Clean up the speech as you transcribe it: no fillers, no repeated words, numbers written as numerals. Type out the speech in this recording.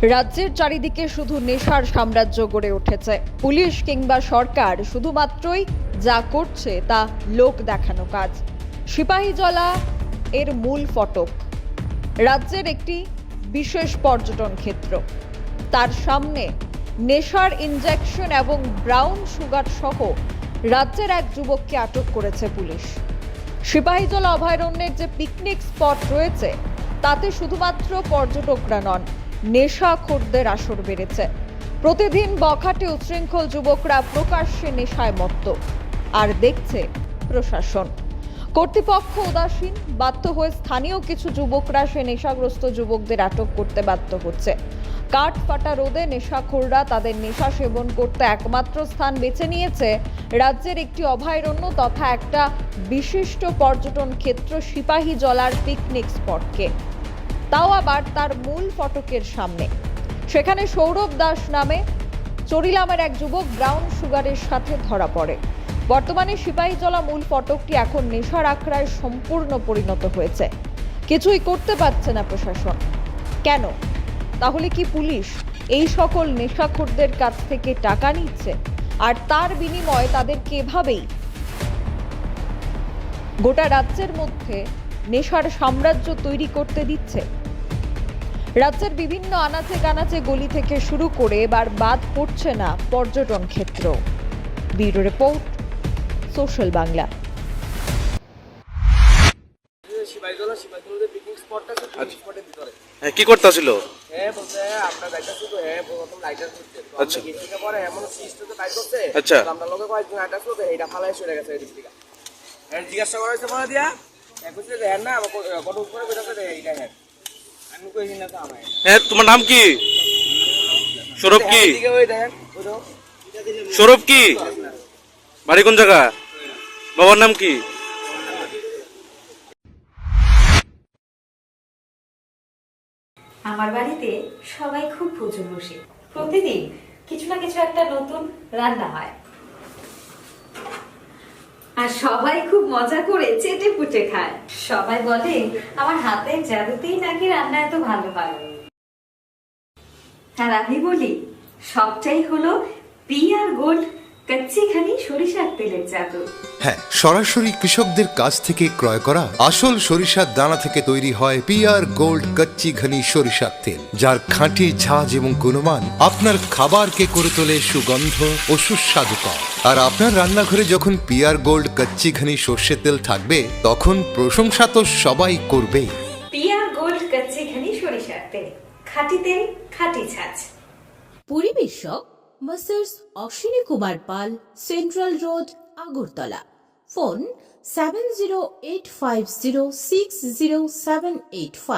রাজ্যের চারিদিকে শুধু নেশার সাম্রাজ্য গড়ে উঠেছে। পুলিশ কিংবা সরকার শুধুমাত্রই যা করছে তা লোক দেখানো কাজ। সিপাহীজলা এর মূল ফটক রাজ্যের একটি বিশেষ পর্যটন ক্ষেত্র। তার সামনে নেশার ইনজেকশন এবং ব্রাউন সুগার সহ রাজ্যের এক যুবককে আটক করেছে পুলিশ। সিপাহীজলা অভয়ারণ্যের যে পিকনিক স্পট রয়েছে তাতে শুধুমাত্র পর্যটকরা নন, নেশাখোরদের আসর বেড়েছে। প্রতিদিন বখাটে উচ্ছৃঙ্খল যুবকরা প্রকাশ্যে নেশায় মত্ত, আর দেখছে প্রশাসন। কর্তৃপক্ষ উদাসীন, বাধ্য হয়ে স্থানীয় কিছু যুবকরা সে নেশাগ্রস্ত যুবকদের আটক করতে বাধ্য হচ্ছে। কাঠ ফাটা রোদে নেশাখোররা তাদের নেশা সেবন করতে একমাত্র স্থান বেছে নিয়েছে রাজ্যের একটি অভয়ারণ্য তথা একটা বিশিষ্ট পর্যটন ক্ষেত্র সিপাহীজলার পিকনিক স্পটকে, তাও আবার তার মূল ফটকের সামনে। সেখানে সৌরভ দাস নামে চরিলামের এক যুবক ব্রাউন সুগারের সাথে ধরা পড়ে। বর্তমানে সিপাহীজলা মূল ফটকটি এখন নেশার আখড়ায় সম্পূর্ণ পরিণত হয়েছে। কিছুই করতে পারছে না প্রশাসন। কেন? তাহলে কি পুলিশ এই সকল নেশাখোরদের কাছ থেকে টাকা নিচ্ছে আর তার বিনিময়ে তাদেরকে এভাবেই গোটা রাজ্যের মধ্যে নেশার সাম্রাজ্য তৈরি করতে দিচ্ছে? রাজ্যের বিভিন্ন আনাচে কানাচে গলি থেকে শুরু করে এবার বাদ পড়ছে না পর্যটন ক্ষেত্র। Bureau report, social Bangla. কি করতেছিল? আচ্ছা আচ্ছা জিজ্ঞাসা করা হয়েছে মনে দিয়া না কত উপরে বেরোতে এইটা হ্যাঁ আমি কইছি না তো আমায়। হ্যাঁ, তোমার নাম কি? সৌরভ কি? সৌরভ কি? বাড়ি কোন জায়গা? বাবার নাম কি? আমার বাড়িতে সবাই খুব প্রচুর বসে, প্রতিদিন কিছু না কিছু একটা নতুন রান্না হয়, আর সবাই খুব মজা করে চেটে পুটে খায়। সবাই বলে আমার হাতের জাদুতেই নাকি রান্না এত ভালো হয়। আর আমি বলি সবটাই হলো পিআর গোল্ড কচ্চিখানি সরিষার তেলের জাদু। হ্যাঁ, সরাসরি কৃষকদের কাছ থেকে ক্রয় করা আসল সরিষার দানা থেকে তৈরি হয় পিআর গোল্ড কচ্চি ঘনি সরিষার তেল, যার খাঁটি ঝাঁজ এবং গুণমান আপনার খাবারকে করে তোলে সুগন্ধ ও সুস্বাদুকর। আর আপনার রান্নাঘরে যখন পিআর গোল্ড কচ্চি ঘনি সর্ষের তেল থাকবে তখন প্রশংসা তো সবাই করবেই। পিআর গোল্ড কচ্চিখানি সরিষার তেল, খাঁটি তেল, খাঁটি ছাঁচ। পরিবেশক masters Ashwini Kumar Pal, central road, Agartala. Phone 7085060785।